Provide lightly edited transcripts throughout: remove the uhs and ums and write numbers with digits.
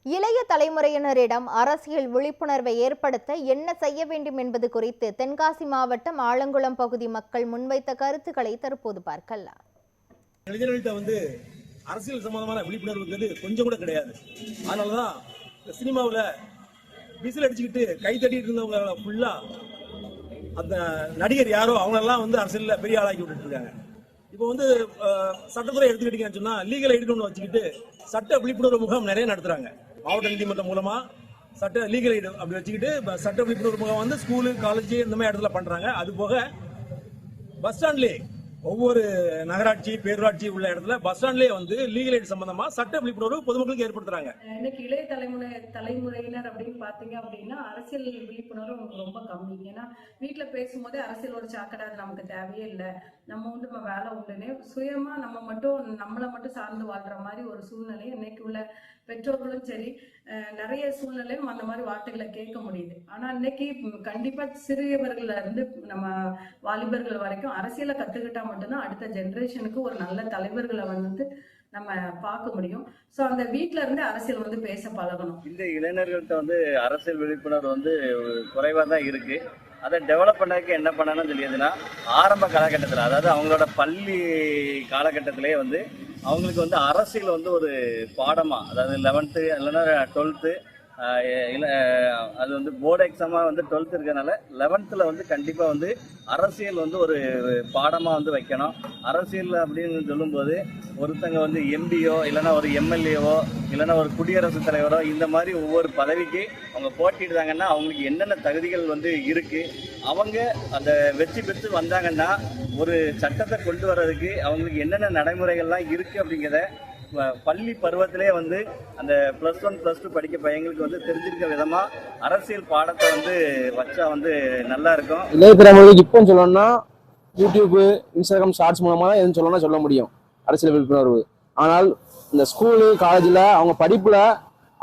இளைய தலைமுறையினரிடம் அரசியல் விழிப்புணர்வை ஏற்படுத்த என்ன செய்ய வேண்டும் என்பது குறித்து தென்காசி மாவட்டம் ஆலங்குளம் பகுதி மக்கள் முன்வைத்த கருத்துக்களை தற்போது பார்க்கலாம். இளைஞர்கள்ட்ட அரசியல் சம்பந்தமான விழிப்புணர்வு கொஞ்சம் கூட கிடையாது. அதனாலதான் சினிமாவில் விசில் அடிச்சுக்கிட்டு கை தட்டிட்டு இருந்தவங்க ஃபுல்லா அந்த நடிகர் யாரோ அவங்களெல்லாம் அரசியல்ல பெரிய ஆளாக்கி விட்டுட்டு இருக்காங்க. இப்போ சட்டத்துறை எடுத்துக்கிட்டீங்கன்னு சொன்னா லீகல் எய்டுன்னு வச்சுக்கிட்டு சட்ட விழிப்புணர்வு முகாம் நிறைய நடத்துறாங்க. மாவட்ட நீதிமன்றம் மூலமா சட்ட லீகல் எய்டு அப்படி வச்சுக்கிட்டு சட்ட விழிப்புணர்வு முகாம் ஸ்கூலு காலேஜ் இந்த மாதிரி இடத்துல பண்றாங்க. அது போக பஸ் ஸ்டாண்ட்லேயே ஒவ்வொரு நகராட்சி பேரூராட்சி உள்ள இடத்துல பஸ் ஸ்டாண்ட்லேயே லீகல் எய்ட் சம்பந்தமா சட்ட விழிப்புணர்வு பொதுமக்களுக்கு ஏற்படுத்துறாங்க. இன்னைக்கு இளைய தலைமுறையினர் அப்படின்னு பாத்தீங்க அப்படின்னா அரசியல் விழிப்புணர்வு ரொம்ப கம்மி. ஏன்னா வீட்டுல பேசும்போதே அரசியல் ஒரு சாக்கடை, அது நமக்கு தேவையே இல்லை, நம்ம நம்ம வேலை உண்டுன்னு சுயமா நம்மளை மட்டும் சார்ந்து வாழ்ற மாதிரி ஒரு சூழ்நிலை இன்னைக்கு உள்ள பெற்றோர்களும் சரி நிறைய சூழ்நிலையும் அந்த மாதிரி வார்த்தைகளை கேட்க முடியுது. ஆனா இன்னைக்கு கண்டிப்பா சிறியவர்கள்ல இருந்து நம்ம வாலிபர்கள் வரைக்கும் அரசியலை கத்துக்கிட்டா மட்டும்தான் அடுத்த ஜெனரேஷனுக்கு ஒரு நல்ல தலைவர்களை நம்ம பார்க்க முடியும். சோ அந்த வீட்டுல இருந்து அரசியல் பேச பழகணும். இந்த இளைஞர்கள்ட்ட அரசியல் விழிப்புணர்வு குறைவா தான் இருக்கு. அதை டெவலப் பண்ணதுக்கு என்ன பண்ணணும்னு சொல்லியதுன்னா, ஆரம்ப காலகட்டத்தில், அதாவது அவங்களோட பள்ளி காலகட்டத்திலே அவங்களுக்கு அரசியல் ஒரு பாடமா, அதாவது 11th இல்லைன்னா 12th அது போர்டு எக்ஸாமா 12th இருக்கிறதுனால 11th கண்டிப்பா அரசியல் ஒரு பாடமா வைக்கணும். அரசியல் அப்படின்னு சொல்லும்போது ஒருத்தங்க எம்பியோ இல்லைன்னா ஒரு எம்எல்ஏவோ இல்லைன்னா ஒரு குடியரசுத் தலைவரோ இந்த மாதிரி ஒவ்வொரு பதவிக்கு அவங்க போட்டிடுறாங்கன்னா அவங்களுக்கு என்னென்ன தகுதிகள் இருக்கு, அவங்க அந்த வெற்றி பெற்று வந்தாங்கன்னா ஒரு சட்டத்தை கொண்டு வர்றதுக்கு அவங்களுக்கு என்னென்ன நடைமுறைகள்லாம் இருக்கு அப்படிங்கிறத பள்ளி பருவத்திலே அந்த +1 +2 படிக்க பையங்களுக்கு தெரிஞ்சிருக்க விதமா அரசியல் பாடத்தை வச்சா நல்லா இருக்கும். இளைய தலைமுறைக்கு இப்போ சொல்லணும்னா யூடியூப், இன்ஸ்டாகிராம் ஷார்ட்ஸ் மூலமா தான் எதுவும் சொல்லணும்னா சொல்ல முடியும் அரசியல் விழிப்புணர்வு. ஆனால் இந்த ஸ்கூலு காலேஜில் அவங்க படிப்புல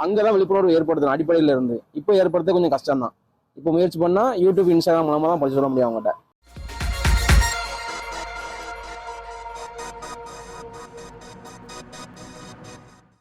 அங்கதான் விழிப்புணர்வு ஏற்படுத்தணும். அடிப்படையில இருந்து இப்போ ஏற்படுத்த கொஞ்சம் கஷ்டம் தான். இப்போ முயற்சி பண்ணா யூடியூப், இன்ஸ்டாகிராம் மூலமா தான் படிச்சு சொல்ல முடியும் அவங்ககிட்ட.